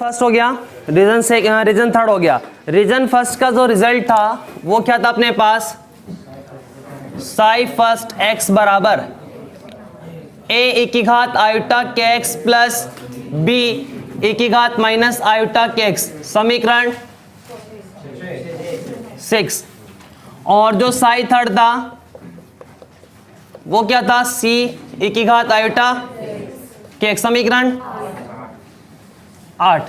First हो गया, reason third हो गया। रीजन फर्स्ट का जो रिजल्ट था वो क्या था अपने पास, साई फर्स्ट एक्स बराबर ए e की घात आयोटा के एक्स प्लस बी e की घात माइनस आयोटा के एक्स, समीकरण 6। और जो साई थर्ड था वो क्या था, सी e की घात आयोटा के एक्स, समीकरण 8।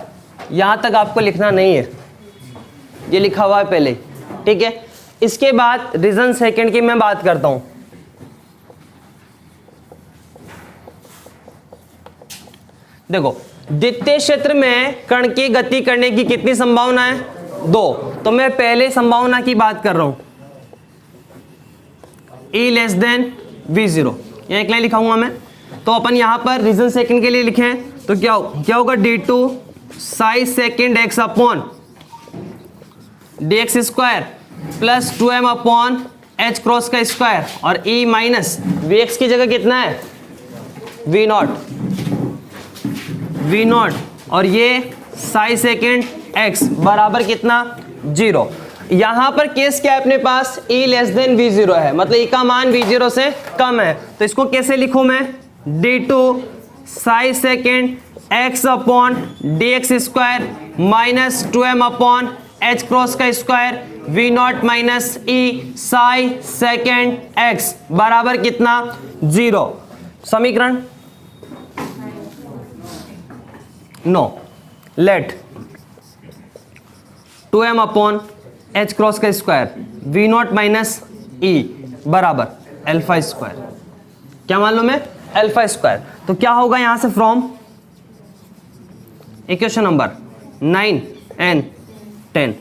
यहां तक आपको लिखना नहीं है, ये लिखा हुआ है पहले, ठीक है। इसके बाद रीजन सेकंड की मैं बात करता हूं। देखो, द्वितीय क्षेत्र में कण की गति करने की कितनी संभावना है, 2। तो मैं पहले संभावना की बात कर रहा हूं, E लेस देन V0, यहां एक लाइन लिखाऊंगा मैं। तो अपन यहां पर रीजन सेकंड के लिए लिखें तो क्या होगा, d2 psi second x upon dx square plus 2m upon h cross का स्क्वायर, और E माइनस vx की जगह कितना है, v0, और ये साई सेकंड x बराबर कितना, 0। यहां पर केस क्या है अपने पास, E लेस देन V0 है, मतलब E का मान V0 से कम है। तो इसको कैसे लिखूं मैं, d2 psi second x upon dx square minus 2m upon h cross का square, v0 minus E psi second x बराबर कितना, 0। समीकरण 9, let 2m upon h cross का स्क्वायर, v0 माइनस E बराबर अल्फा स्क्वायर, क्या मान लो मैं, अल्फा स्क्वायर। तो क्या होगा यहां से, from equation number 9 and 10,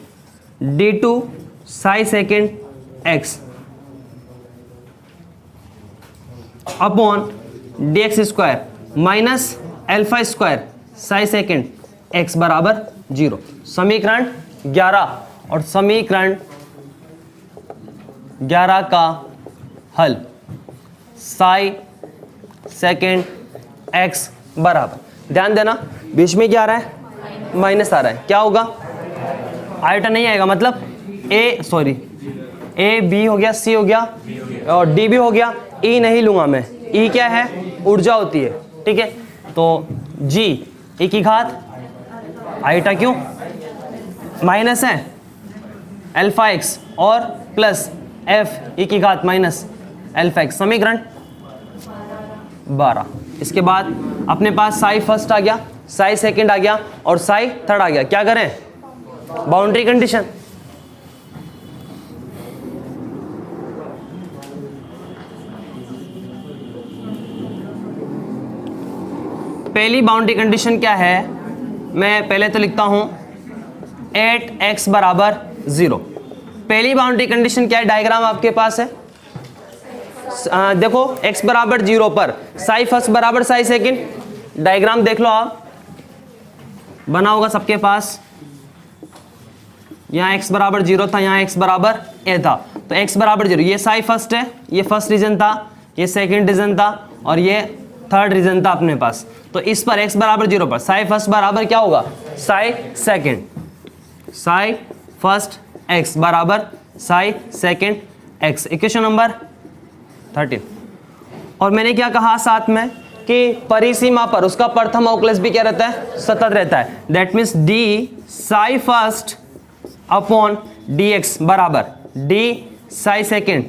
d2 Sai second x upon dx square minus alpha square Sai second x बराबर 0। समीकरण 11 और समीकरण 11 का हल, साई सेकेंड x बराबर, ध्यान देना बीच में क्या आ रहा है, माइनस आ रहा है, क्या होगा, आयोटा नहीं आएगा, मतलब ए बी हो गया, सी हो गया और डी भी हो गया, ई नहीं लूंगा मैं, ई क्या है, ऊर्जा होती है, ठीक है। तो जी ई की घात आयोटा क्यों, माइनस है अल्फा एक्स और प्लस एफ ई की घात माइनस अल्फा एक्स, समीकरण 12। इसके बाद अपने पास साई फर्स्ट आ गया, साई सेकंड आ गया और साई थर्ड आ गया। क्या करें, बाउंड्री कंडीशन। पहली बाउंड्री कंडीशन क्या है, मैं पहले तो लिखता हूं 8x बराबर 0। पहली बाउंड्री कंडीशन क्या है, डायग्राम आपके पास है, देखो x बराबर 0 पर साई फर्स्ट बराबर साई सेकंड, डायग्राम देख लो आप, बना होगा सबके पास। यहाँ x बराबर 0 था, यहाँ x बराबर a था, तो x बराबर 0, ये साई फर्स्ट है, ये फर्स्ट रीजन था, ये सेकंड रीजन था और ये थर्ड रीजन था अपने पास। तो इस पर x बराबर 0 पर साई फर्स्ट बराबर क्या होगा, Sai second, Sai first x बराबर Sai second x, equation number 13। और मैंने क्या कहा साथ में कि परिसीमा पर उसका प्रथम अवकलज भी क्या रहता है, सतत रहता है। That means d Sai first upon dx बराबर d Sai second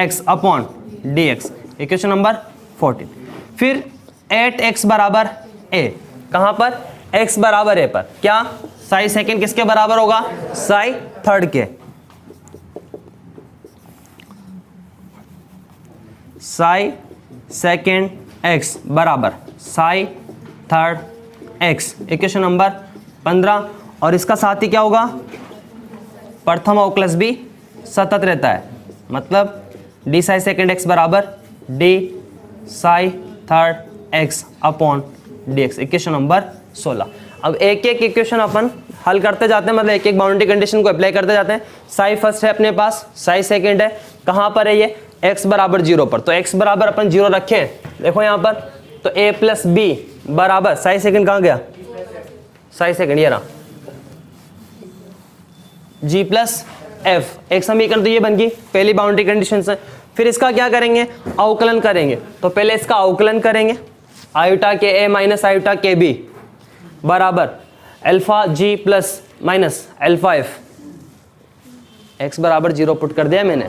x upon dx, equation number 14। फिर 8x बराबर a, कहां पर, x बराबर a पर, क्या साई सेकंड किसके बराबर होगा, साई थर्ड के, साई सेकेंड x बराबर Sai third x, equation number 15। और इसका साथ ही क्या होगा, प्रथम अवकलज भी सतत रहता है, मतलब d साई सेकेंड x बराबर d Sai third x upon dx, equation number 16। अब एक एक इक्वेशन अपन हल करते जाते हैं, मतलब एक एक बाउंड्री कंडीशन को अप्लाई करते जाते हैं। साई फर्स्ट है अपने पास, साई सेकेंड है, कहाँ पर है ये, x बराबर 0 पर, तो x बराबर अपन 0 रखें, देखो यहाँ पर, तो a प्लस बी बराबर साई सेकेंड कहाँ गया, साई सेकंड, ये रहा g प्लस एफ। एक समीकरण तो ये बन गई पहली बाउंड्री कंडीशन से। फिर इसका क्या करेंगे, अवकलन करेंगे। तो पहले इसका अवकलन करेंगे, आयोटा के a minus iota k b बराबर alpha g plus minus alpha f, x बराबर 0 पुट कर दिया मैंने,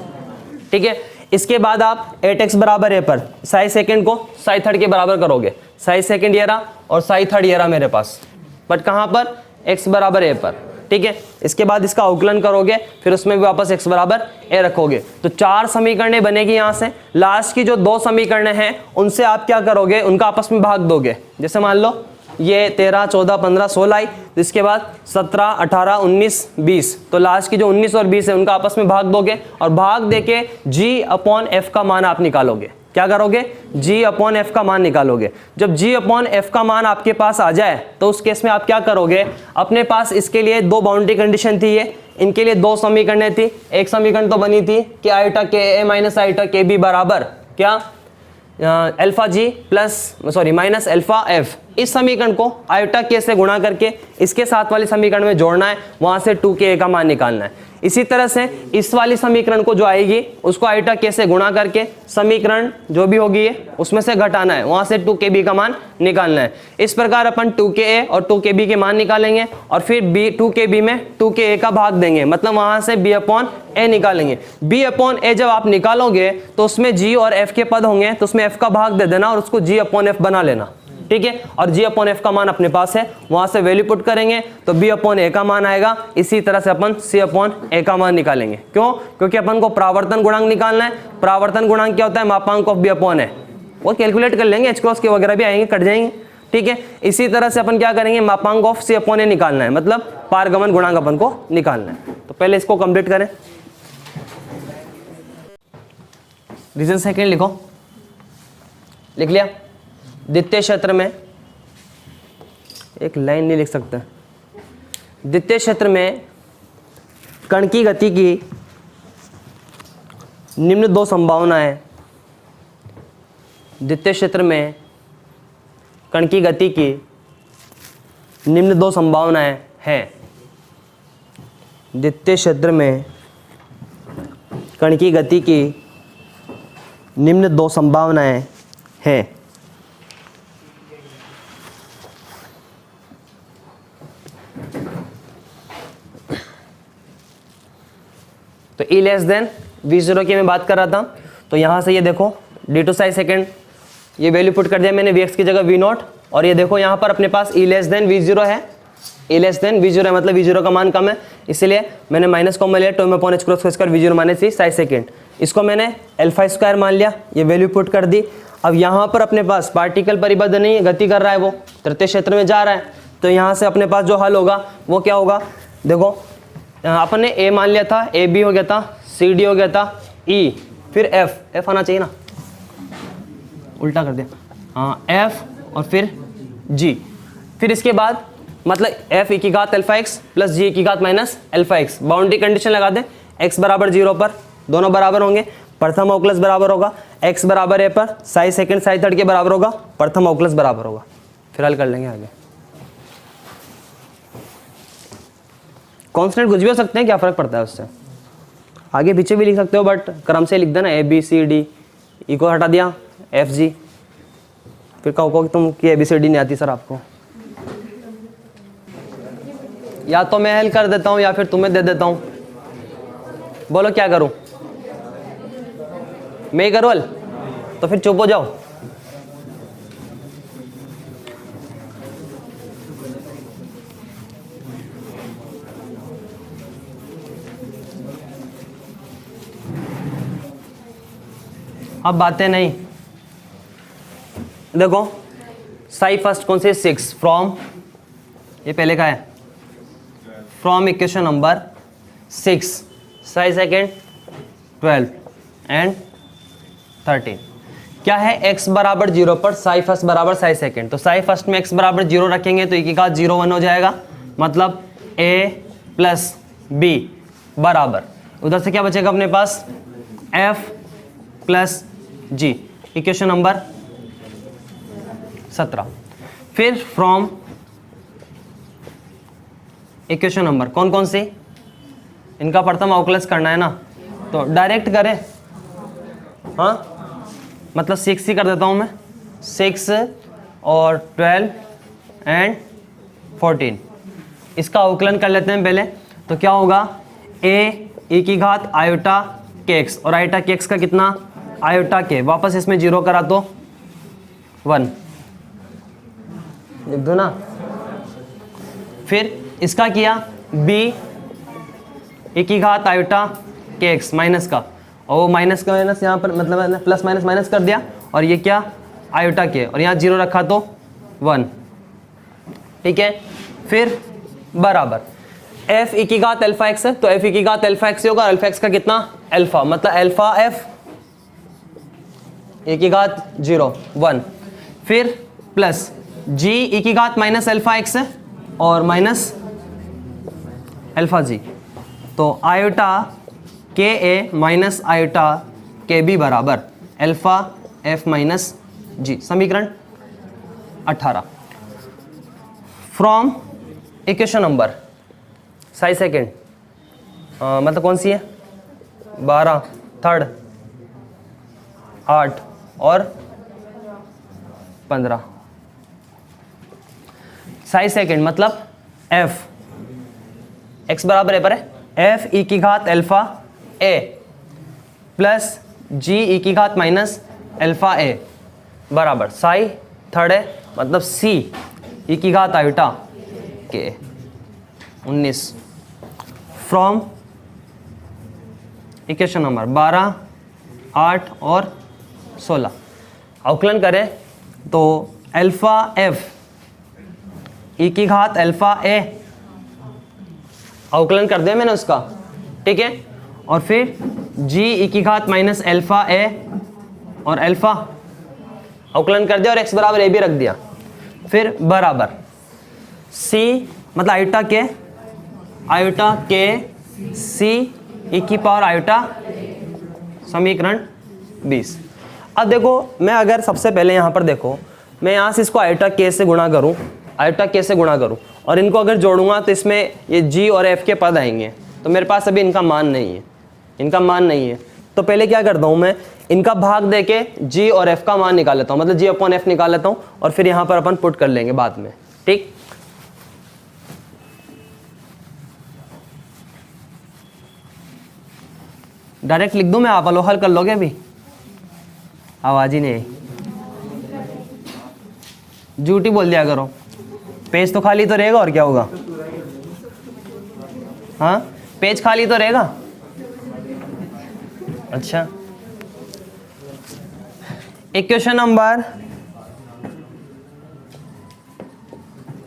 ठीक है। इसके बाद आप एट एक्स बराबर ए पर साई सेकंड को साई थर्ड के बराबर करोगे। साई सेकंड ये रहा और साई थर्ड ये रहा मेरे पास, बट कहाँ पर, x बराबर ए पर, ठीक है। इसके बाद इसका अवकलन करोगे, फिर उसमें भी वापस x बराबर ए रखोगे। तो 4 समीकरणें बनेगी यहाँ से। लास्ट की जो 2 समीकरणें हैं उनसे आप क्या करोगे, उनका आपस में भाग दोगे। जैसे मान लो ये 13, 14, 15, 16 आई, तो इसके बाद 17, 18, 19, 20, तो लास्ट की जो 19 और 20 है उनका आपस में भाग दोगे और भाग देके g अपॉन एफ का मान आप निकालोगे। क्या करोगे, g अपॉन एफ का मान निकालोगे। जब g अपॉन एफ का मान आपके पास आ जाए तो उस केस में आप क्या करोगे, अपने पास इसके लिए 2 बाउंड्री कंडीशन थी, ये इनके लिए 2 समीकरणें थी। एक समीकरण तो बनी थी कि आयोटा के a minus iota k b बराबर क्या, alpha g plus sorry minus alpha f. इस समीकरण को आयोटा के से गुणा करके इसके साथ वाले समीकरण में जोड़ना है, वहां से 2 के ए का मान निकालना है। इसी तरह से इस वाली समीकरण को जो आएगी उसको आयोटा के से गुणा करके समीकरण जो भी होगी उसमें से घटाना है, वहां से 2 के बी का मान निकालना है। इस प्रकार अपन 2 के ए और 2 के बी के मान निकालेंगे और फिर बी 2 के बी में 2 के ए का भाग देंगे, मतलब वहां से बी अपॉन ए निकालेंगे। बी अपॉन ए जब आप निकालोगे तो उसमें जी और एफ के पद होंगे, तो उसमें एफ का भाग दे देना और उसको जी अपॉन एफ बना लेना, ठीक है। और g अपॉन एफ का मान अपने पास है, वहां से वैल्यू पुट करेंगे तो b अपॉन ए का मान आएगा। इसी तरह से अपन c अपॉन ए का मान निकालेंगे। क्यों, क्योंकि अपन को परावर्तन गुणांक निकालना है। परावर्तन गुणांक क्या होता है, मापांक ऑफ b अपॉन ए, वो कैलकुलेट कर लेंगे, एच क्रॉस के वगैरह भी आएंगे, कट जाएंगे, ठीक है। इसी तरह से अपन क्या करेंगे, मापांक ऑफ c अपॉन ए निकालना है, मतलब पारगमन गुणांक अपन को निकालना है। तो पहले इसको कंप्लीट करें। रीजन सेकेंड लिखो, लिख लिया। द्वितीय क्षेत्र में एक लाइन नहीं लिख सकते। द्वितीय क्षेत्र में कण की गति की निम्न 2 संभावनाएं। द्वितीय क्षेत्र में कण की गति की निम्न 2 संभावनाएं हैं। द्वितीय क्षेत्र में कण की गति की निम्न 2 संभावनाएं हैं। तो E लेस देन V0 की मैं बात कर रहा था, तो यहाँ से ये देखो d2 साई सेकेंड, ये वैल्यू पुट कर दिया मैंने Vx की जगह V0, और ये देखो यहाँ पर अपने पास E लेस देन V0 है। E लेस देन V0 है, मतलब V0 का मान कम है, इसलिए मैंने माइनस कॉमन लिया, 2 में upon h cross square V0 minus psi second. इसको मैंने अल्फा स्क्वायर मान लिया, ये वैल्यू पुट कर दी। अब यहाँ पर अपने पास पार्टिकल परिबद्ध नहीं है, गति कर रहा है, वो तृतीय क्षेत्र में जा रहा है। तो यहाँ से अपने पास जो हल होगा वो क्या होगा, देखो अपन ने ए मान लिया था, ए बी हो गया था, सी डी हो गया था, ई, फिर एफ आना चाहिए ना, उल्टा कर दिया, हाँ एफ और फिर जी। फिर इसके बाद मतलब एफ ई की घात अल्फा एक्स प्लस जी की घात minus alpha x. Boundary condition लगा दें, एक्स बराबर 0 पर दोनों बराबर होंगे, प्रथम अवकलज बराबर होगा, एक्स बराबर ए पर साई सेकंड साई थर्ड के बराबर होगा, प्रथम अवकलज बराबर होगा। फिर हल कर लेंगे आगे। कॉन्स्टेंट कुछ भी हो सकते हैं, क्या फर्क पड़ता है उससे, आगे पीछे भी लिख सकते हो, बट क्रम से लिख देना, ए बी सी डी, ई को हटा दिया एफ जी, फिर कहो कि तुम कि ए बी सी डी नहीं आती सर आपको। या तो मैं हल कर देता हूँ या फिर तुम्हें दे देता हूँ, बोलो क्या करूँ, मैं ही करूँ हल, तो फिर चुप हो जाओ। अब बातें नहीं, देखो साई फर्स्ट कौन से 6 फ्रॉम, ये पहले का है, from equation number 6, Sai second 12 and 13 क्या है, x बराबर 0 पर साई फर्स्ट बराबर साई सेकेंड। तो साई फर्स्ट में x बराबर 0 रखेंगे तो एक का 0 1 हो जाएगा, मतलब a प्लस बी बराबर, उधर से क्या बचेगा अपने पास, f प्लस जी, इक्वेशन नंबर 17। फिर फ्रॉम इक्वेशन नंबर कौन कौन सी, इनका प्रथम अवकलज करना है ना, तो डायरेक्ट करें, हाँ मतलब 6 ही कर देता हूँ मैं, 6 और 12 एंड 14, इसका अवकलन कर लेते हैं पहले। तो क्या होगा, ए की घात आयोटा के एक्स, और आयोटा के एक्स का कितना, आयोटा के, वापस इसमें 0 करा तो 1 लिख दो ना। फिर इसका किया बी ए की घात आयोटा के एक्स माइनस का, और वो माइनस का माइनस यहाँ पर मतलब प्लस माइनस माइनस कर दिया, और ये क्या आयोटा के, और यहाँ 0 रखा तो 1, ठीक है। फिर बराबर एफ ई की घात अल्फा एक्स है, तो एफ ई की घात अल्फा एक्स होगा, अल्फा एक्स का कितना अल्फा, मतलब अल्फा एफ ई की घात 0 1, फिर प्लस जी ई की घात माइनस अल्फा एक्स है और माइनस अल्फा जी, तो आयोटा के a minus iota k b बराबर अल्फा एफ माइनस जी, समीकरण 18 from equation number Sai second, मतलब कौन सी है, 12 थर्ड 8 और 15, साई सेकेंड मतलब एफ एक्स बराबर है पर है एफ ई की घात अल्फा ए प्लस जी ई की घात माइनस अल्फा ए बराबर साई थर्ड है मतलब सी ई की घात आयोटा के 19 फ्रॉम इक्वेशन नंबर 12 8 और 16, अवकलन करें तो अल्फा एफ ई की घात अल्फा ए, अवकलन कर दिया मैंने उसका, ठीक है, और फिर जी ई की घात माइनस अल्फा ए और अल्फा अवकलन कर दिया, और एक्स बराबर ए भी रख दिया, फिर बराबर सी मतलब आयोटा के सी ई की पावर आयोटा, समीकरण 20। अब देखो मैं अगर सबसे पहले यहाँ पर देखो, मैं यहाँ से इसको आयोटा के से गुणा करूँ, आयोटा के से गुणा करूँ, और इनको अगर जोड़ूंगा तो इसमें ये जी और एफ के पद आएंगे, तो मेरे पास अभी इनका मान नहीं है, इनका मान नहीं है, तो पहले क्या करता हूँ मैं, इनका भाग देके जी और एफ का मान निकाल लेता हूँ, मतलब जी अपॉन एफ निकाल लेता हूँ, और फिर यहाँ पर अपन पुट कर लेंगे बाद में, ठीक। डायरेक्ट लिख दूं मैं, आप हल कर लोगे अभी, आवाज ही नहीं आई, झूठी बोल दिया करो, पेज तो खाली तो रहेगा और क्या होगा, हाँ पेज खाली तो रहेगा, अच्छा। इक्वेशन नंबर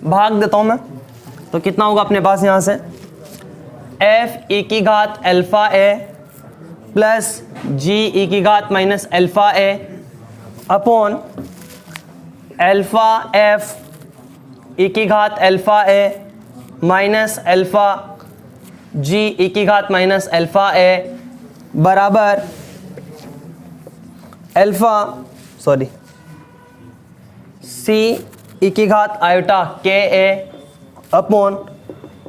भाग देता हूं मैं, तो कितना होगा अपने पास यहां से एफ ई की घात अल्फा ए प्लस जी ई की घात minus alpha a upon alpha F E की घात अल्फा ए माइनस अल्फा जी ई की घात माइनस अल्फा ए बराबर अल्फा सी ई की घात आयोटा के ए अपॉन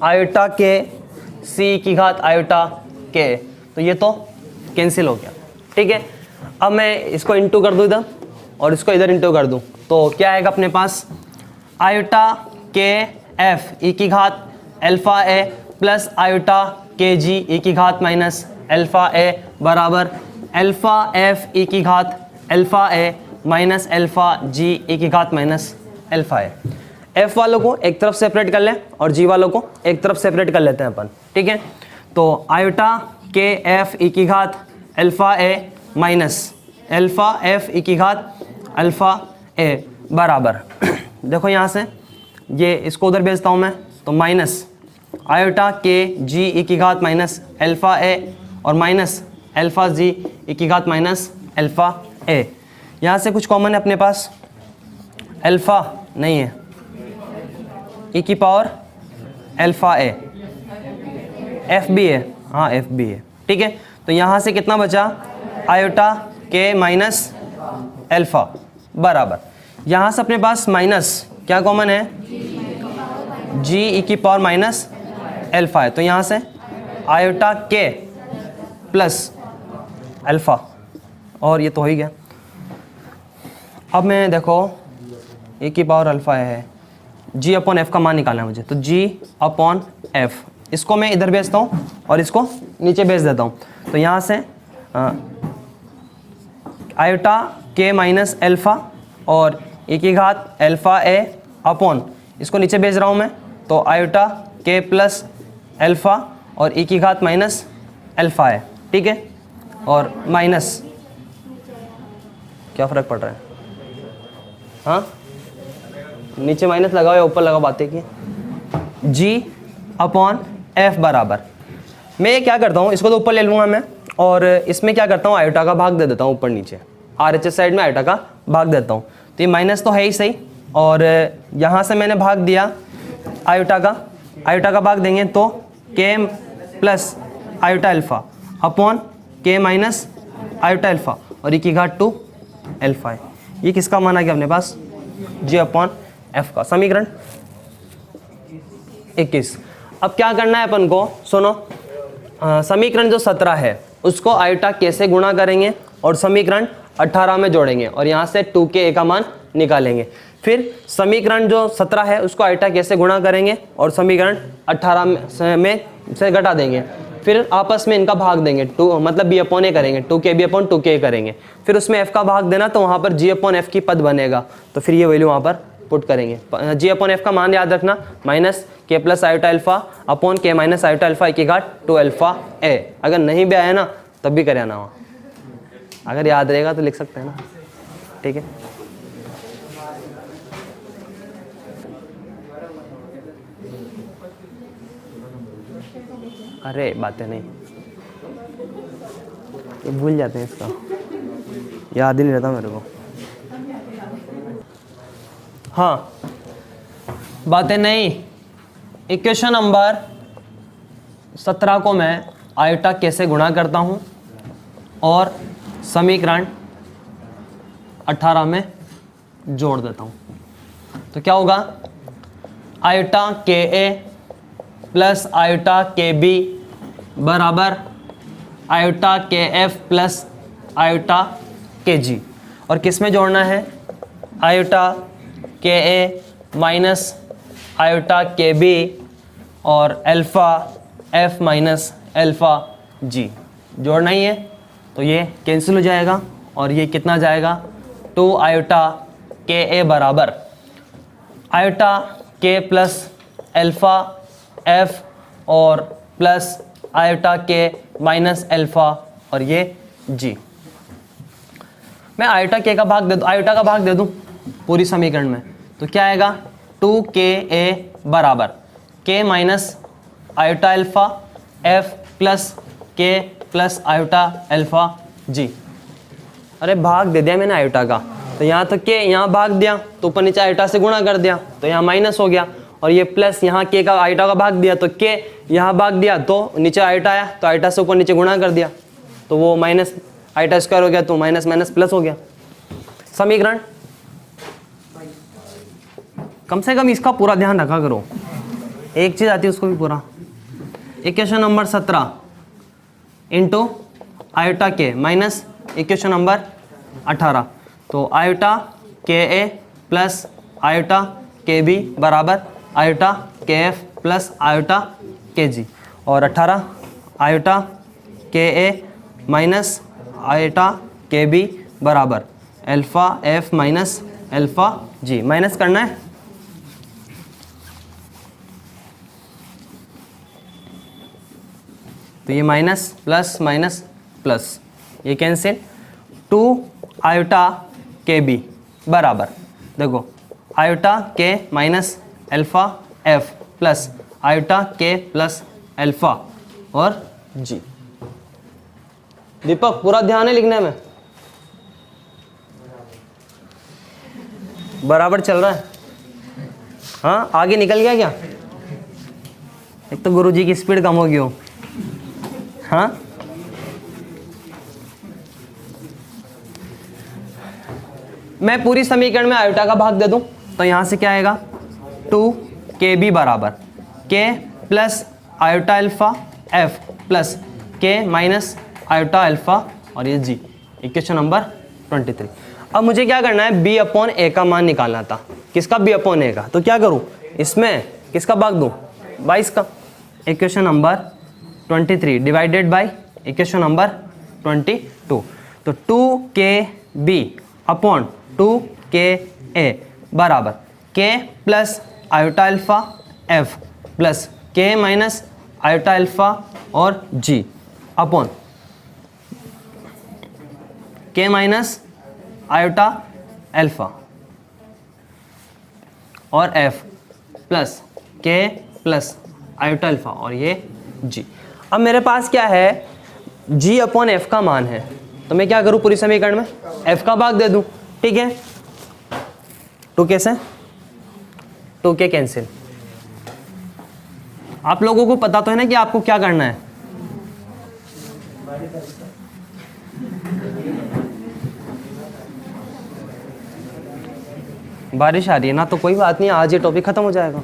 आयोटा के सी की घात आयोटा के, तो ये तो कैंसिल हो गया, ठीक है। अब मैं इसको इंटू कर दूं इधर और इसको इधर इंटू कर दूं, तो क्या आएगा अपने पास आयोटा के एफ ई की घात अल्फा ए प्लस आयोटा के जी ई की घात माइनस अल्फा ए बराबर अल्फा एफ ई की घात अल्फा ए माइनस अल्फा जी ई की घात माइनस अल्फा ए। एफ वालों को एक तरफ सेपरेट कर लें और जी वालों को एक तरफ सेपरेट कर लेते हैं अपन, ठीक है। तो आयोटा के एफ ई की घात अल्फा ए माइनस अल्फा एफ ई की घात अल्फा ए बराबर देखो यहाँ से ये इसको उधर भेजता हूँ मैं, तो माइनस आयोटा के जी ई की घात माइनस अल्फा ए और माइनस अल्फा जी ई की घात माइनस अल्फा ए। यहाँ से कुछ कॉमन है अपने पास, अल्फा नहीं है, ई की पावर अल्फा ए, एफ बी है, हाँ एफ बी है, ठीक है। तो यहाँ से कितना बचा आयोटा के माइनस अल्फा बराबर, यहाँ से अपने पास माइनस क्या कॉमन है, जी ई की पावर माइनस अल्फा है, तो यहाँ से आयोटा के प्लस अल्फा, और ये तो हो ही गया। अब मैं देखो ए की पावर अल्फा है, जी अपॉन एफ का मान निकालना है मुझे, तो जी अपॉन एफ, इसको मैं इधर भेजता हूँ और इसको नीचे भेज देता हूँ। तो यहाँ से आयोटा के माइनस अल्फा और ए की घात अल्फा ए अपॉन, इसको नीचे भेज रहा हूँ मैं, तो आयोटा के प्लस अल्फा और ए की घात माइनस अल्फा है, ठीक है, और माइनस, क्या फ़र्क पड़ रहा है, हाँ नीचे माइनस लगाओ या ऊपर लगाओ, बातें की, जी अपॉन एफ बराबर, मैं ये क्या करता हूँ, इसको तो ऊपर ले लूँगा मैं, और इसमें क्या करता हूँ, आयोटा का भाग दे देता हूँ ऊपर नीचे, RHS साइड में आयोटा का भाग देता हूँ। तो ये माइनस तो है ही सही, और यहाँ से मैंने भाग दिया आयोटा का भाग देंगे तो के plus iota alpha upon K minus iota alpha और ई की घात 2 अल्फा है। ये किसका मान आ गया अपने पास, जी अपॉन एफ का, समीकरण 21। अब क्या करना है अपन को, सुनो, समीकरण जो 17 है उसको आयोटा के से गुणा करेंगे और समीकरण 18 में जोड़ेंगे और यहाँ से 2k का मान निकालेंगे। फिर समीकरण जो 17 है उसको आयोटा के से गुणा करेंगे और समीकरण 18 में से घटा देंगे, फिर आपस में इनका भाग देंगे, मतलब बी अपॉन ए करेंगे, 2k बी अपॉन 2k करेंगे, फिर उसमें f का भाग देना, तो वहाँ पर जी अपॉन एफ की पद बनेगा, तो फिर ये वैल्यू वहाँ पर पुट करेंगे। जी अपॉन एफ का मान याद रखना, माइनस के plus iota alpha upon K minus iota alpha की घात 2 अल्फा ए। अगर नहीं भी आया ना तब भी करे ना, अगर याद रहेगा तो लिख सकते हैं ना, ठीक है। अरे बातें नहीं, ये भूल जाते हैं, इसका याद ही नहीं रहता मेरे को। हाँ बातें नहीं, इक्वेशन नंबर 17 को मैं आयोटा कैसे गुणा करता हूँ और समीकरण 18 में जोड़ देता हूँ, तो क्या होगा, आयोटा के A plus iota k b बराबर आयोटा के एफ प्लस आयोटा के जी, और किस में जोड़ना है, आयोटा के a minus iota k B और अल्फ़ा एफ माइनस अल्फ़ा जी जोड़ना ही है। तो ये कैंसिल हो जाएगा और ये कितना जाएगा, 2 आयोटा के ए बराबर आयोटा के प्लस अल्फ़ा एफ और प्लस आयोटा के माइनस अल्फ़ा और ये जी। मैं आयोटा के का भाग दे दूँ, आयोटा का भाग दे दूँ पूरी समीकरण में, तो क्या आएगा, 2 के ए बराबर के minus iota alpha F plus के प्लस आयोटा अल्फ़ा जी। अरे भाग दे दिया मैंने आयोटा का, तो यहाँ तक के यहाँ भाग दिया तो ऊपर नीचे आयोटा से गुणा कर दिया तो यहाँ माइनस हो गया, और ये प्लस यहाँ के का आयोटा का भाग दिया तो के यहाँ भाग दिया तो नीचे आयोटा आया तो आयोटा से ऊपर नीचे गुणा कर दिया तो वो माइनस आयोटा स्क्वायर हो गया तो माइनस माइनस प्लस हो गया। समीकरण कम से कम इसका पूरा ध्यान रखा करो, एक चीज़ आती है उसको भी पूरा। इक्वेशन नंबर 17 इंटू आयोटा के माइनस इक्वेशन नंबर 18, तो आयोटा के A plus iota k b बराबर आयोटा के एफ प्लस आयोटा के जी, और 18 आयोटा के a minus iota k b बराबर अल्फ़ा एफ माइनस अल्फ़ा जी। माइनस करना है, तो ये माइनस प्लस माइनस प्लस ये कैंसिल, 2 आयोटा के बी बराबर, देखो आयोटा के minus alpha F plus iota के प्लस अल्फ़ा और जी। दीपक पूरा ध्यान है लिखने में, बराबर चल रहा है, हाँ आगे निकल गया क्या, एक तो गुरुजी की स्पीड कम होगी हो, हाँ मैं पूरी समीकरण में आयोटा का भाग दे दूं तो यहाँ से क्या आएगा, 2 के बी बराबर के plus iota alpha F plus K minus iota alpha और ये जी, इक्वेशन नंबर 23। अब मुझे क्या करना है, बी अपॉन ए का मान निकालना था। किसका? बी अपॉन ए का। तो क्या करूँ, इसमें किसका भाग दूँ? 22 का। Equation number 23 divided by equation number 22। तो 2k बी अपॉन 2k ए बराबर k plus iota alpha F plus k minus iota alpha और g upon k minus iota alpha और f plus k plus iota alpha और ये g। अब मेरे पास क्या है, g अपॉन f का मान है, तो मैं क्या करूं, पूरी समीकरण में f का भाग दे दूं। ठीक है, 2k से 2k कैंसिल। आप लोगों को पता तो है ना कि आपको क्या करना है। बारिश आ रही है ना, तो कोई बात नहीं, आज ये टॉपिक खत्म हो जाएगा।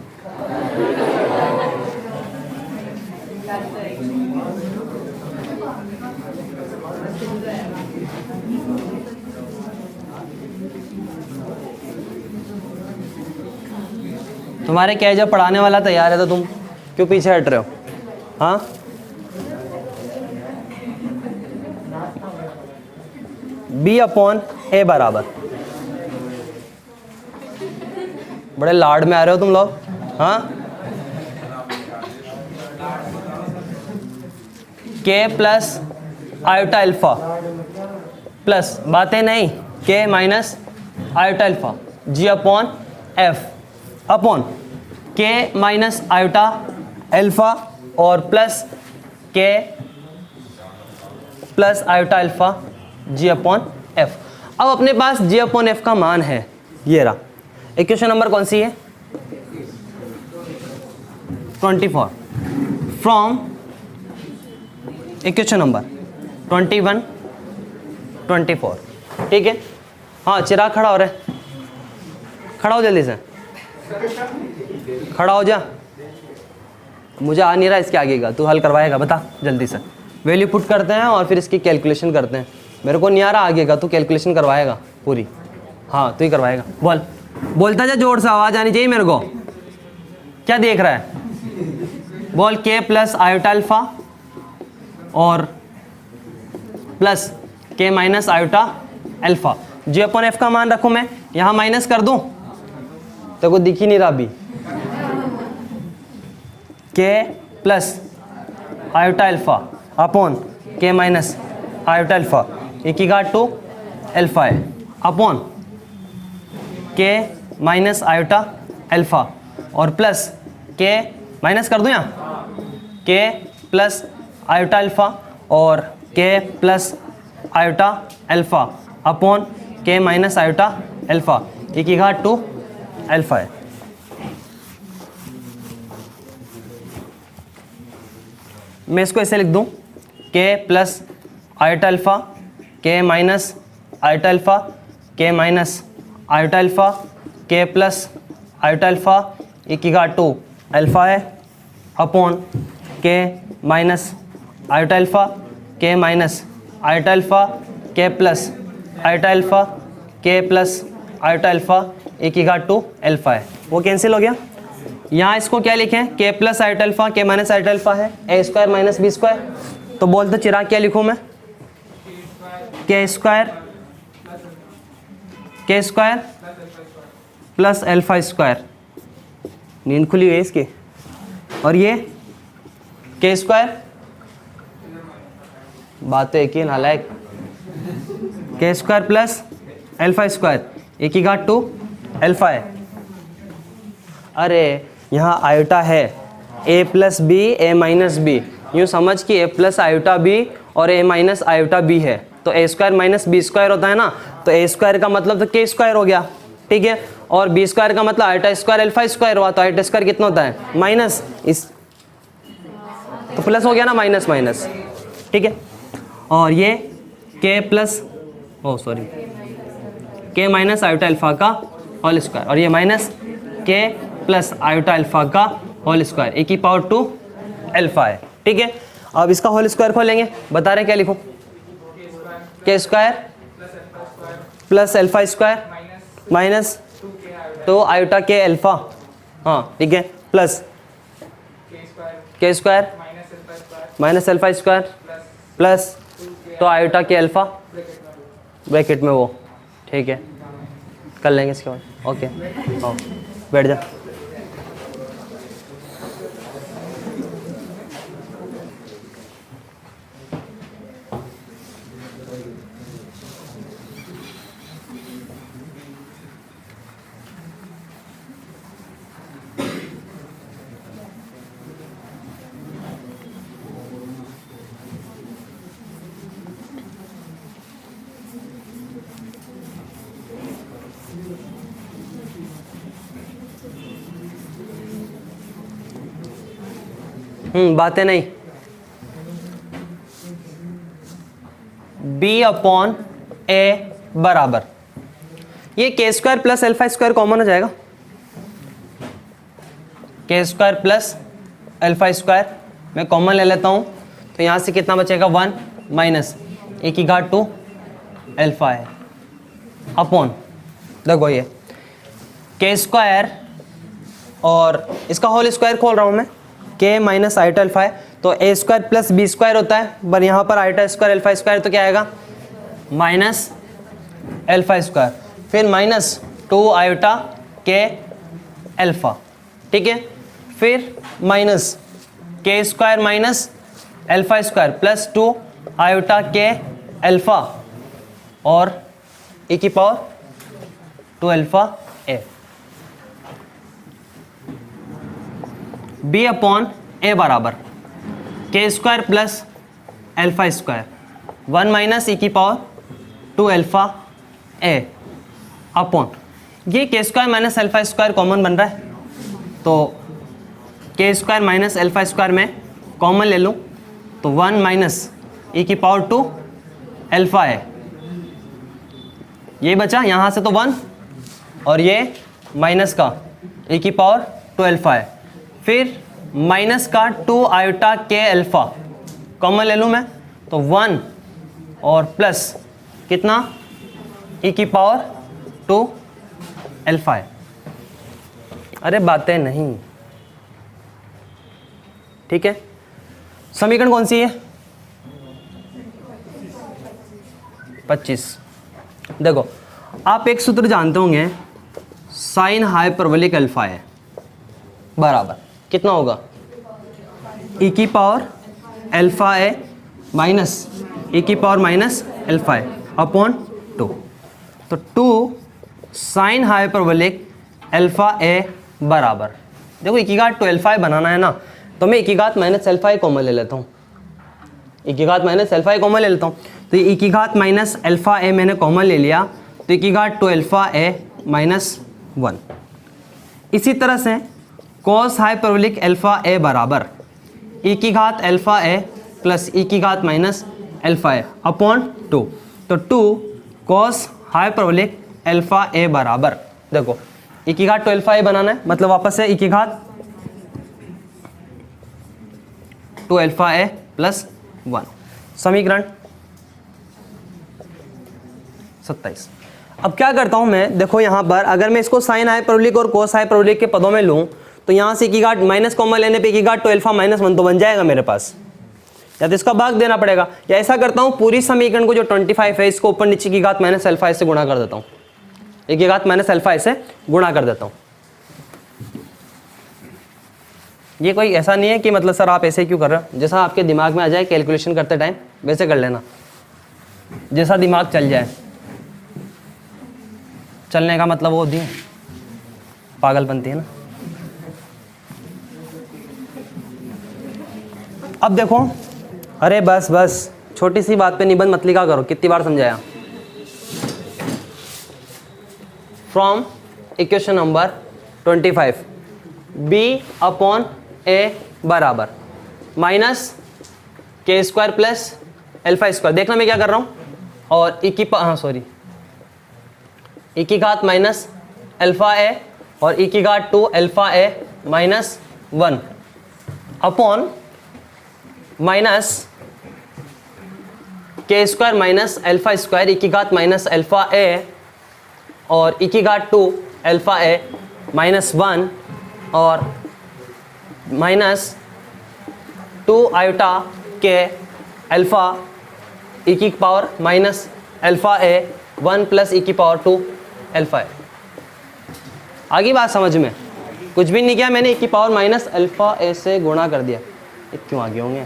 तुम्हारे क्या है, जब पढ़ाने वाला तैयार है तो तुम क्यों पीछे हट रहे हो? हाँ, बी अपॉन ए बराबर, बड़े लाड में आ रहे हो तुम लोग। हाँ, के प्लस आयोटा अल्फा प्लस बातें नहीं, के माइनस आयोटा अल्फा जी upon F upon K minus iota alpha और प्लस के प्लस आयोटा अल्फा जी अपॉन एफ। अब अपने पास जी अपॉन एफ का मान है, ये रहा। इक्वेशन नंबर कौन सी है? 24 फ्रॉम इक्वेशन नंबर 21 24। ठीक है, हाँ चिराग खड़ा हो रहा है, खड़ा हो जल्दी से, खड़ा हो जा। मुझे आ नहीं रहा इसके आगे का, तू हल करवाएगा, बता जल्दी से। वैल्यू पुट करते हैं और फिर इसकी कैलकुलेशन करते हैं। मेरे को नहीं आ रहा आगे का, तू कैलकुलेशन करवाएगा पूरी। हाँ तू ही करवाएगा, बोल, बोलता जा, जोर से आवाज आनी चाहिए मेरे को। क्या देख रहा है? बोल, के प्लस आयोटा अल्फा और plus K minus iota alpha जी अपॉन एफ का मान रखूं मैं, यहां माइनस कर दूं तो को दिख ही नहीं रहा अभी। K plus iota alpha upon K minus iota alpha equal to alpha है upon K minus iota alpha और प्लस के माइनस कर दूं यहाँ, के प्लस आयोटा अल्फा और K plus iota alpha upon K minus iota alpha equal to alpha है। मैं इसको ऐसे लिख दूं, K plus iota alpha K minus iota alpha K minus iota alpha K plus iota alpha equal to alpha है upon K minus iota alpha K minus iota alpha K plus iota alpha K plus iota alpha equal to alpha है। वो cancel हो गया। यहाँ इसको क्या लिखें, के plus iota alpha K minus iota alpha है, ए स्क्वायर माइनस बी स्क्वायर। तो बोल तो चिराग क्या लिखूँ मैं, के स्क्वायर प्लस अल्फा स्क्वायर, नींद खुली हुई है इसकी, और ये के स्क्वायर, बात तो एक ही नालायक, K square plus alpha square equal to alpha है। अरे यहाँ आयोटा है, A plus B A minus B, यूँ समझ कि ए प्लस आयोटा बी और ए माइनस आयोटा बी है, तो ए स्क्वायर माइनस बी स्क्वायर होता है ना, तो ए स्क्वायर का मतलब तो के स्क्वायर हो गया। ठीक है, और बी स्क्वायर का मतलब आयोटा स्क्वायर अल्फा स्क्वायर हुआ, तो आयोटा स्क्वायर कितना होता है, माइनस, इस तो प्लस हो गया ना, माइनस माइनस। ठीक है, और ये के plus K minus iota alpha का होल स्क्वायर, और ये माइनस के प्लस आयोटा अल्फा का होल स्क्वायर, एक ही पावर टू अल्फा है। ठीक है, अब इसका होल स्क्वायर खोलेंगे, बता रहे हैं क्या लिखो, के square plus alpha square minus 2 iota k alpha, हाँ ठीक है, प्लस के square minus alpha square plus 2 iota k alpha bracket में वो। ठीक है, कर लेंगे इसके बाद। ओके, हाँ बैठ जा। बातें नहीं, बी अपॉन ए बराबर, ये k square plus alpha square common हो जाएगा, के स्क्वायर प्लस अल्फा स्क्वायर मैं कॉमन ले लेता हूं, तो यहां से कितना बचेगा 1 माइनस ए की घात 2 अल्फा है अपॉन, देखो ये के स्क्वायर और इसका होल स्क्वायर खोल रहा हूं मैं, के माइनस आइटा अल्फा है तो ए स्क्वायर प्लस बी स्क्वायर होता है, पर यहाँ पर आइटा स्क्वायर अल्फा स्क्वायर तो क्या आएगा माइनस अल्फा स्क्वायर, फिर माइनस 2 आयोटा के अल्फा। ठीक है, फिर minus k square minus alpha square plus 2 iota k alpha और ए की power 2 alpha a, b upon a बराबर k square plus alpha square 1 minus e की power 2 alpha a upon, ये k square minus alpha square common बन रहा है, तो k square minus alpha square में कॉमन ले लूँ तो 1 माइनस ई की पावर 2 अल्फा है, ये बचा यहाँ से तो 1 और ये माइनस का ई की पावर 2 अल्फा है, फिर माइनस का 2 आयोटा के अल्फा कॉमन ले लूँ मैं तो 1 और प्लस कितना ई की पावर 2 अल्फा है। अरे बातें नहीं, ठीक है, समीकरण कौन सी है 25। देखो आप एक सूत्र जानते होंगे, साइन हाइपरबोलिक अल्फा है बराबर कितना होगा ई की पावर अल्फा ए माइनस ई की power minus alpha a upon 2, तो 2 साइन हाइपरबोलिक अल्फा ए बराबर, देखो ई की घात 2 अल्फा ए बनाना है ना, तो मैं ई की घात माइनस अल्फा ए कॉमन ले लेता हूँ, ई की घात माइनस अल्फा ए कॉमन ले लेता हूँ, तो ई की घात माइनस अल्फा ए मैंने कॉमन ले लिया, तो ई की घात 2 अल्फा ए माइनस 1। इसी तरह से कॉस हाइपरबोलिक अल्फा ए बराबर ई की घात अल्फा ए प्लस ई की घात माइनस अल्फा ए अपॉन 2, तो 2 कॉस हाइपरबोलिक अल्फा ए बराबर, देखो ई की घात 2 अल्फा ए बनाना है, मतलब वापस से ई की घात 2 अल्फा ए प्लस 1, समीकरण 27। अब क्या करता हूं मैं, देखो यहां पर अगर मैं इसको साइन हाइपरबोलिक और कोस हाइपरबोलिक के पदों में लूं तो यहां से की घात माइनस कॉमन लेने पे की घात 2 अल्फा माइनस 1 तो बन जाएगा मेरे पास, या तो इसका भाग देना पड़ेगा, या ऐसा करता हूं पूरी समीकरण को जो 25 है इसको ऊपर नीचे की घात माइनस अल्फा से गुणा कर देता हूं, एक की घात माइनस अल्फा से गुणा कर देता हूं। ये कोई ऐसा नहीं है कि मतलब सर आप ऐसे क्यों कर रहे हो, जैसा आपके दिमाग में आ जाए कैलकुलेशन करते टाइम वैसे कर लेना, जैसा दिमाग चल जाए, चलने का मतलब वो होती है पागल बनती है ना। अब देखो, अरे बस बस छोटी सी बात पे निबंध मत लिखा करो, कितनी बार समझाया। From equation number 25 b upon a बराबर minus k square plus alpha square, देखना मैं क्या कर रहा हूँ, और ई की घात माइनस अल्फा ए और ई की घात 2 अल्फा ए minus 1 upon minus k square minus alpha square ई की घात माइनस अल्फा ए और ई की घात 2 अल्फा ए माइनस 1 और minus 2 iota k alpha e की पावर माइनस अल्फा ए 1 प्लस ई की पावर 2 अल्फा ए। आगे बात समझ में? कुछ भी नहीं किया मैंने, ई की पावर माइनस अल्फा ए से गुणा कर दिया। ये क्यों आगे होंगे?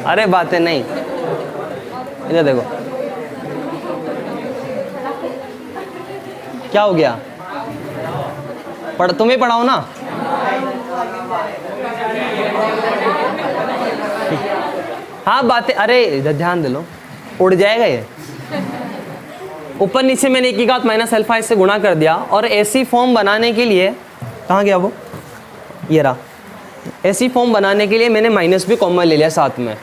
अरे बातें नहीं, इधर देखो क्या हो गया। तुम्हें पढ़ाओ ना। हाँ बातें, अरे इधर ध्यान दे लो, उड़ जाएगा ये। ऊपर नीचे मैंने एक ही घात माइनस अल्फा से गुणा कर दिया और ऐसी फॉर्म बनाने के लिए, कहाँ गया वो, ये रहा। ऐसी फॉर्म बनाने के लिए मैंने माइनस भी कॉमन ले लिया साथ में,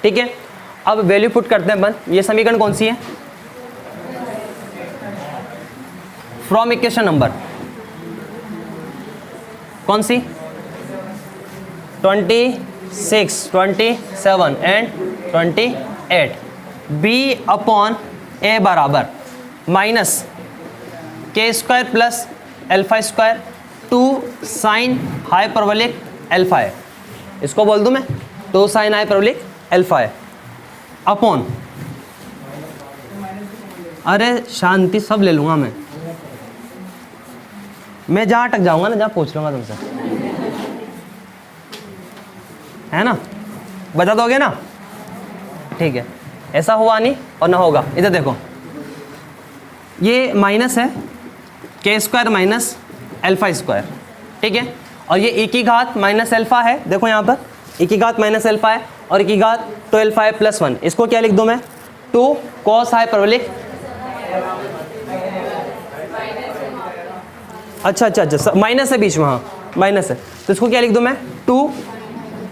ठीक है। अब वैल्यू पुट करते हैं अपन। ये समीकरण कौन सी है? फ्रॉम इक्वेशन नंबर कौन सी? 26, 27 एंड 28। बी अपॉन ए बराबर minus k square plus alpha square 2 sign hyperbolic alpha है। इसको बोल दूं मैं 2 साइन हाइपरबोलिक अल्फा है अपॉन, अरे शांति, सब ले लूंगा मैं जहाँ अटक जाऊंगा ना, जहाँ पूछ लूंगा तुमसे, है ना? बता दोगे ना? ठीक है, ऐसा हुआ नहीं और ना होगा। इधर देखो, ये माइनस है के स्क्वायर माइनस अल्फा स्क्वायर, ठीक है। और ये ई की घात माइनस अल्फा है, देखो यहाँ पर ई की घात माइनस अल्फा है और ई की घात 2 अल्फा है प्लस 1। इसको क्या लिख दूँ मैं? 2 कॉस हाइपरबोलिक, अच्छा माइनस है बीच में, हाँ माइनस है, तो इसको क्या लिख दूँ मैं? 2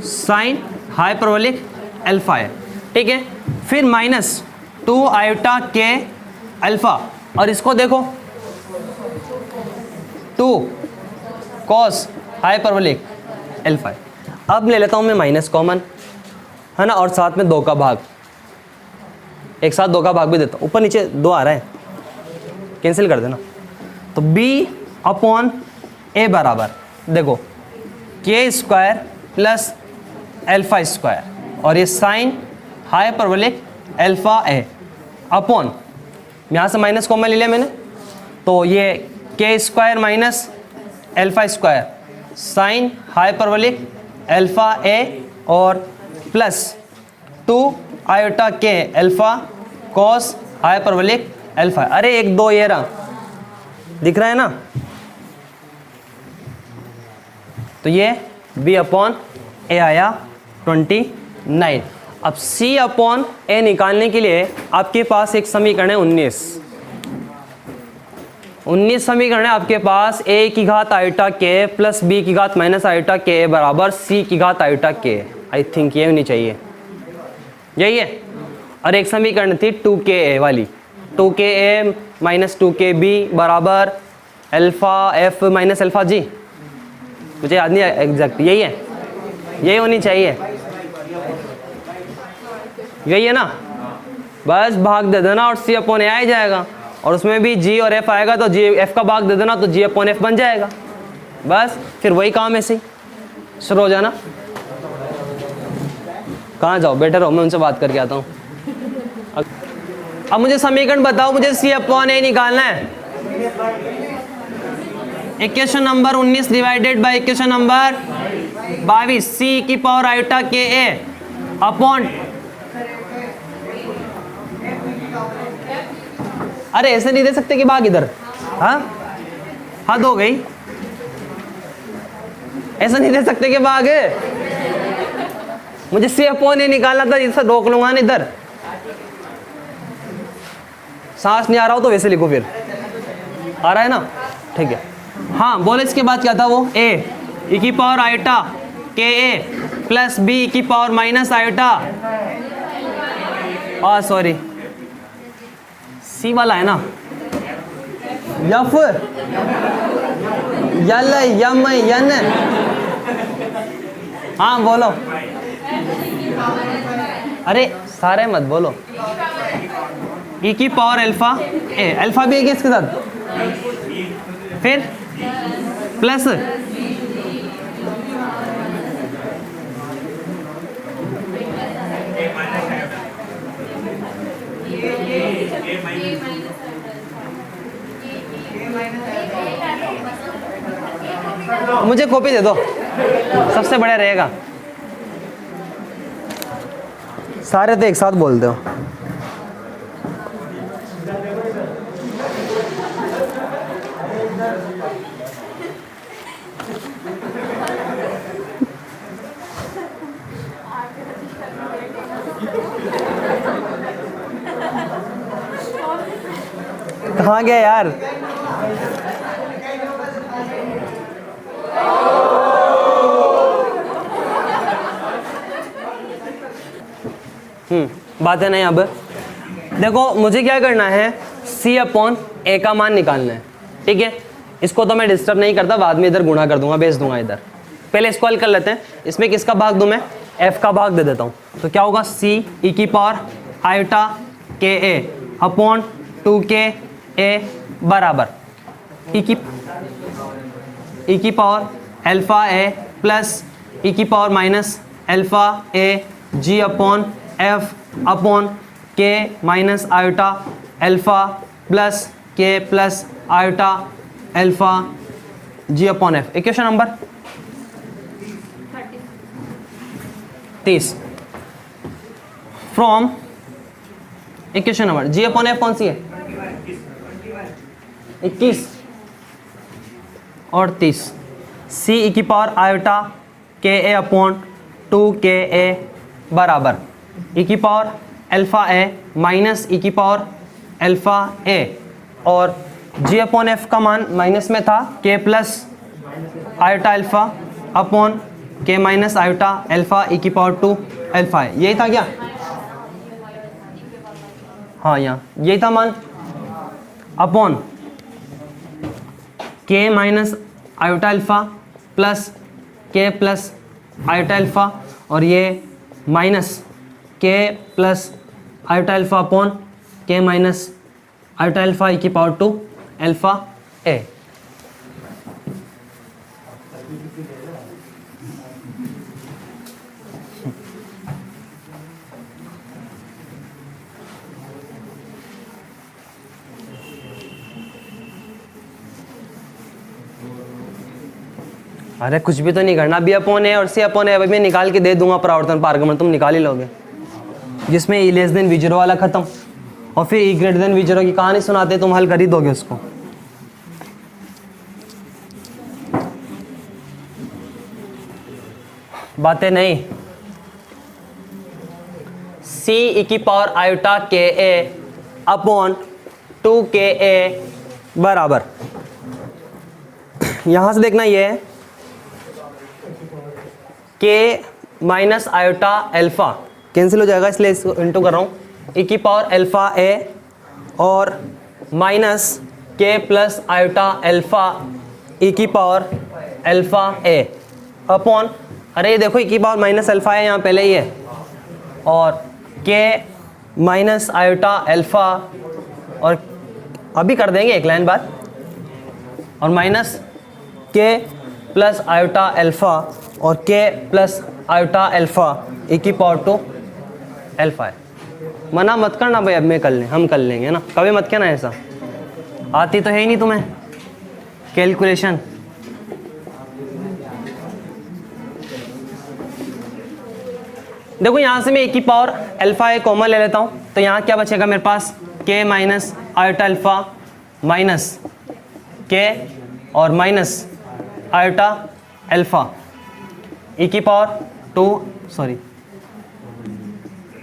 साइन हाइपरबोलिक अल्फा है, ठीक है। फिर माइनस 2 आयोटा के अल्फा और इसको देखो 2 कॉस हाइपरबोलिक अल्फा है। अब ले लेता हूँ मैं माइनस कॉमन, है ना, और साथ में 2 का भाग, एक साथ 2 का भाग भी देता हूँ। ऊपर नीचे 2 आ रहा है, कैंसिल कर देना। तो b अपॉन ए बराबर देखो के स्क्वायर प्लस अल्फा स्क्वायर और ये sign hyperbolic alpha a upon, यहाँ से माइनस कॉमन ले लिया मैंने, तो ये k square minus alpha square sine hyperbolic alpha a और plus 2 iota k alpha cos hyperbolic alpha. अरे 1 2 ये रहा, दिख रहा है ना? तो ये b अपॉन ए आया 29। अब c अपॉन ए निकालने के लिए आपके पास एक समीकरण है 19 समीकरण है आपके पास। a की घात आयोटा के प्लस b की घात माइनस आयोटा के बराबर c की घात आयोटा के। आई थिंक ये होनी चाहिए, यही है। और एक समीकरण थी 2ka वाली, 2ka माइनस 2kb बराबर alpha f minus alpha g, मुझे याद नहीं एग्जैक्ट, यही है, यही होनी चाहिए, यही है ना? बस भाग दे देना और c अपॉन ए आ जाएगा, और उसमें भी g और f आएगा तो g f का भाग दे देना तो g अपॉन f बन जाएगा। बस फिर वही काम ऐसे ही शुरू हो जाना। कहाँ जाओ, बेटर हो, मैं उनसे बात करके आता हूँ। अब मुझे समीकरण बताओ, मुझे c अपॉन ए निकालना है। Equation number 19 divided by equation number 22 c की पावर आयोटा के ए अपॉन, अरे ऐसे नहीं दे सकते कि भाग इधर, हाँ हद हो गई, ऐसा नहीं दे सकते कि भाग, मुझे c अपॉन ए निकालना था, इसे रोक लूंगा ना इधर। सांस नहीं आ रहा हो तो वैसे लिखो, फिर आ रहा है ना? ठीक है, हाँ बोले। इसके बाद क्या था वो? a ई की पावर आयोटा के ए प्लस बी की power minus iota, sorry C वाला है ना, यफ यल यम यन। हाँ बोलो, अरे सारे मत बोलो। ई की पावर अल्फा ए, अल्फा भी है क्या इसके साथ? फिर प्लस मुझे कॉपी दे दो, सबसे बढ़िया रहेगा। सारे तो एक साथ बोलते हो। कहाँ गया यार? बात है नहीं। अब देखो मुझे क्या करना है, c अपॉन a का मान निकालना है, ठीक है। इसको तो मैं डिस्टर्ब नहीं करता, बाद में इधर गुणा कर दूंगा, बेच दूंगा इधर। पहले इसको हल कर लेते हैं। इसमें किसका भाग दूं मैं? f का भाग दे देता हूँ। तो क्या होगा, c e की पावर आयोटा के a अपॉन 2k a बराबर e की power alpha a plus e की power minus alpha a g upon f upon k minus iota alpha plus k plus iota alpha g upon f। Equation number 30 from equation number g upon f कौन सी है? 21 और 30। c e की power iota के a upon 2k a बराबर e की power alpha a minus e की power alpha a, और g upon f का मान माइनस में था k plus iota alpha upon k minus iota alpha e की पावर 2 अल्फा है। यही था क्या? हाँ यहाँ यही था मान, upon k minus iota alpha plus k plus iota alpha, और ये minus k plus iota alpha upon k minus iota alpha e की पावर 2 अल्फा a। अरे कुछ भी तो नहीं करना, बी अपॉन ए और सी अपॉन ए अभी मैं निकाल के दे दूंगा परावर्तन पारगमन, तुम निकाल ही लोगे। जिसमें ई लेस देन वी जीरो वाला खत्म, और फिर ई ग्रेटर देन वी जीरो की कहानी सुनाते, तुम हल कर ही दोगे उसको। बातें नहीं। सी ई की पावर आयोटा के ए अपॉन 2k a बराबर, यहां से देखना ये है k minus iota alpha cancel हो जाएगा, इसलिए इसको इंटू कर रहा हूँ। e की पावर अल्फा a और minus k plus iota alpha e की पावर अल्फा a अपॉन, अरे ये देखो e की पावर माइनस अल्फा है यहाँ पहले ही है, और k माइनस आयोटा अल्फा, और अभी कर देंगे एक लाइन बाद, और minus k plus iota alpha और k plus iota alpha e की पावर 2 अल्फा है। मना मत करना भाई, अब मैं कर लें, हम कर लेंगे ना, कभी मत कहना ऐसा, आती तो है ही नहीं तुम्हें कैलकुलेशन। देखो यहाँ से मैं e की पावर अल्फा ए कॉमन ले लेता हूँ, तो यहाँ क्या बचेगा मेरे पास, k minus iota alpha minus k और माइनस आयोटा अल्फा e की पावर 2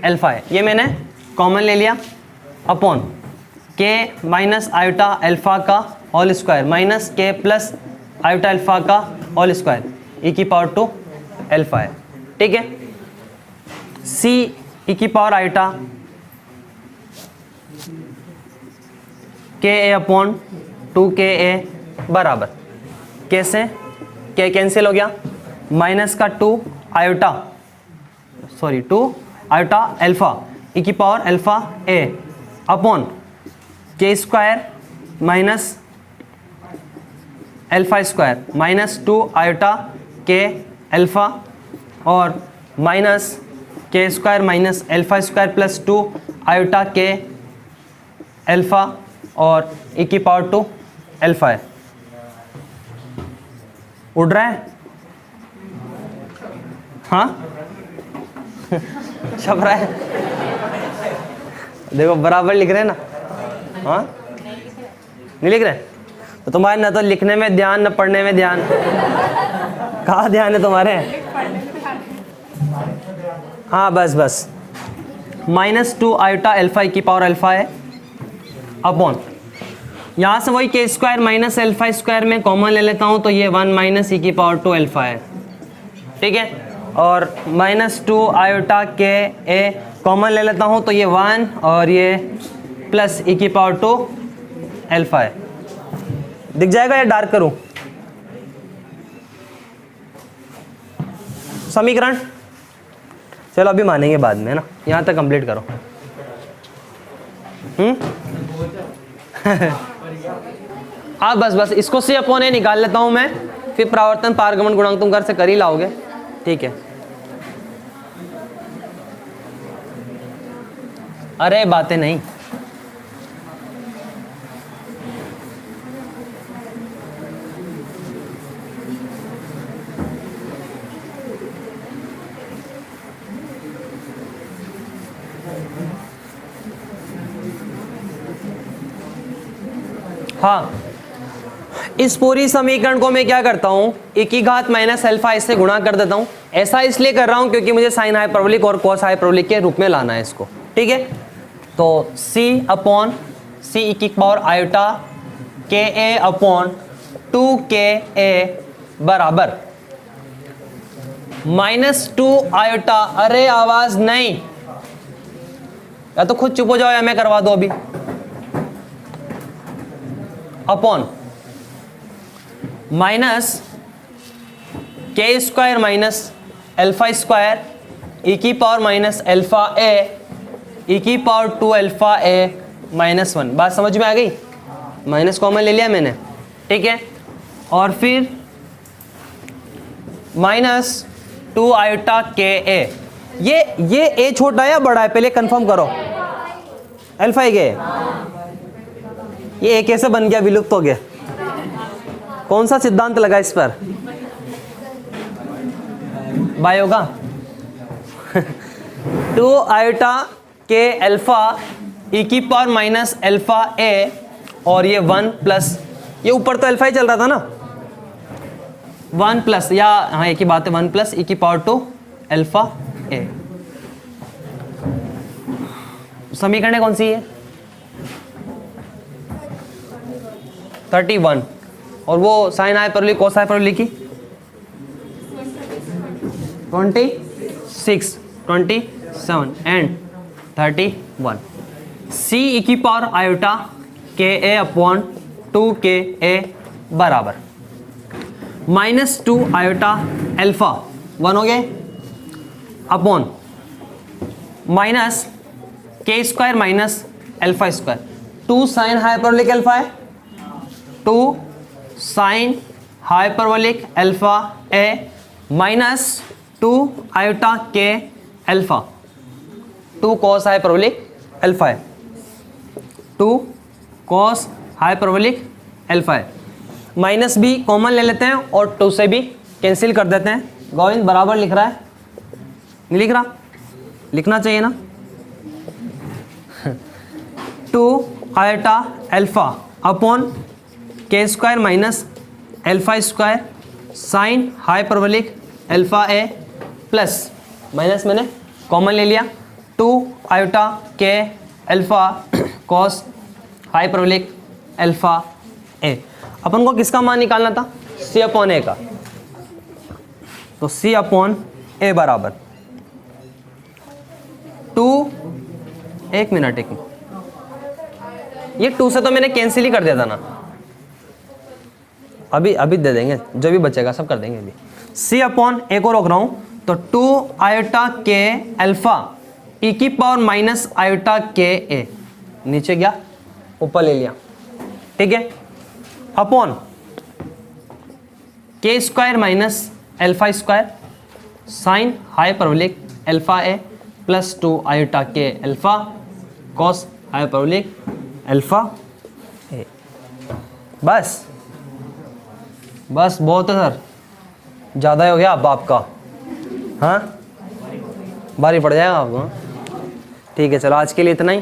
अल्फा है, ये मैंने कॉमन ले लिया, upon k minus iota alpha का whole square minus k plus iota alpha का होल स्क्वायर e की पावर 2 अल्फा है, ठीक है। c e की पावर आयोटा k a अपॉन 2ka बराबर कैसे, के कैंसिल हो गया, माइनस का 2 आयोटा अल्फा e की power alpha a upon k square minus alpha square minus 2 iota k alpha और minus k square minus alpha square plus 2 iota k alpha और e की पावर 2 अल्फा है। उड़ रहा है, हाँ छप रहा है, देखो बराबर लिख रहे हैं ना, हाँ नहीं लिख रहे, तो तुम्हारे ना तो लिखने में ध्यान, ना पढ़ने में ध्यान, कहाँ ध्यान है तुम्हारे? हाँ बस माइनस 2 आयोटा अल्फा की पावर अल्फा है अपॉन, यहाँ से वही के स्क्वायर माइनस अल्फा स्क्वायर में कॉमन ले लेता हूँ तो ये 1 माइनस ई की पावर 2 अल्फा है, ठीक है, और माइनस 2 आयोटा के ए कॉमन ले लेता हूँ तो ये 1 और ये प्लस ई की पावर 2 अल्फा है। दिख जाएगा या डार्क करूँ समीकरण? चलो अभी मानेंगे बाद में, है ना, यहाँ तक कंप्लीट करो। हाँ बस इसको से अपॉन ए निकाल लेता हूँ मैं, फिर प्रावर्तन पारगमन गुणांक तुम घर से कर ही लाओगे, ठीक है। अरे बातें नहीं, हाँ इस पूरी समीकरण को मैं क्या करता हूं, e की घात माइनस अल्फा इससे गुणा कर देता हूं। ऐसा इसलिए कर रहा हूं क्योंकि मुझे साइन हाइपरबोलिक और कॉस हाइपरबोलिक के रूप में लाना है इसको, ठीक है। तो c अपॉन सी ई की पावर आयोटा के ए अपॉन 2ka बराबर -2 आयोटा, अरे आवाज नहीं, या तो खुद चुप हो जाओ या मैं करवा दो अभी, upon minus k square minus alpha square ई की पावर माइनस अल्फा ए ई की पावर 2 अल्फा ए -1। बात समझ में आ गई? माइनस कॉमन ले लिया मैंने, ठीक है, और फिर -2 आयोटा के ए, ये ए छोटा है या बड़ा है पहले कंफर्म करो, अल्फा के, ये ए कैसे बन गया, विलुप्त हो गया, कौन सा सिद्धांत लगा इस पर? बायो का 2 आयोटा के अल्फा ई की पावर माइनस अल्फा ए और ये 1 प्लस, ये ऊपर तो अल्फा ही चल रहा था ना, 1 प्लस, या हाँ एक ही बात है, 1 प्लस ई की पावर 2 अल्फा ए। समीकरण कौन सी है? 31, और वो साइन हाइपरबोलिक कॉस हाइपरबोलिक की 26, 27 एंड 31। सी ई की पावर आयोटा के ए अपॉन 2ka बराबर -2 आयोटा अल्फा 1 हो गए upon minus k square minus alpha square, 2 sign hyperbolic alpha है, 2 साइन हाइपरबोलिक अल्फा ए minus 2 iota k alpha, 2 cos hyperbolic alpha है, 2 cos hyperbolic alpha है, minus भी common ले लेते हैं और 2 से भी कैंसिल कर देते हैं। गोविंद बराबर लिख रहा है, नहीं लिख रहा? लिखना चाहिए ना। 2 iota alpha upon k square minus alpha square sine hyperbolic alpha a plus, minus मैंने कॉमन ले लिया, 2 iota k alpha cos hyperbolic alpha a. अपन को किसका मान निकालना था? सी अपॉन ए का, तो सी अपॉन ए बराबर 2, एक मिनट, ये 2 से तो मैंने कैंसिल ही कर दिया था ना, अभी अभी दे देंगे, जो भी बचेगा सब कर देंगे अभी। सी अपॉन एक और रोक रहा हूँ, तो 2 आयोटा के अल्फा ई की पावर माइनस आयोटा के ए, नीचे गया ऊपर ले लिया, ठीक है, upon k square minus alpha square sine hyperbolic alpha a plus 2 iota k alpha cos hyperbolic alpha a. बस बस बहुत है सर, ज़्यादा हो गया अब आपका, हाँ भारी पड़ जाएगा आपको। ठीक है चलो आज के लिए इतना ही।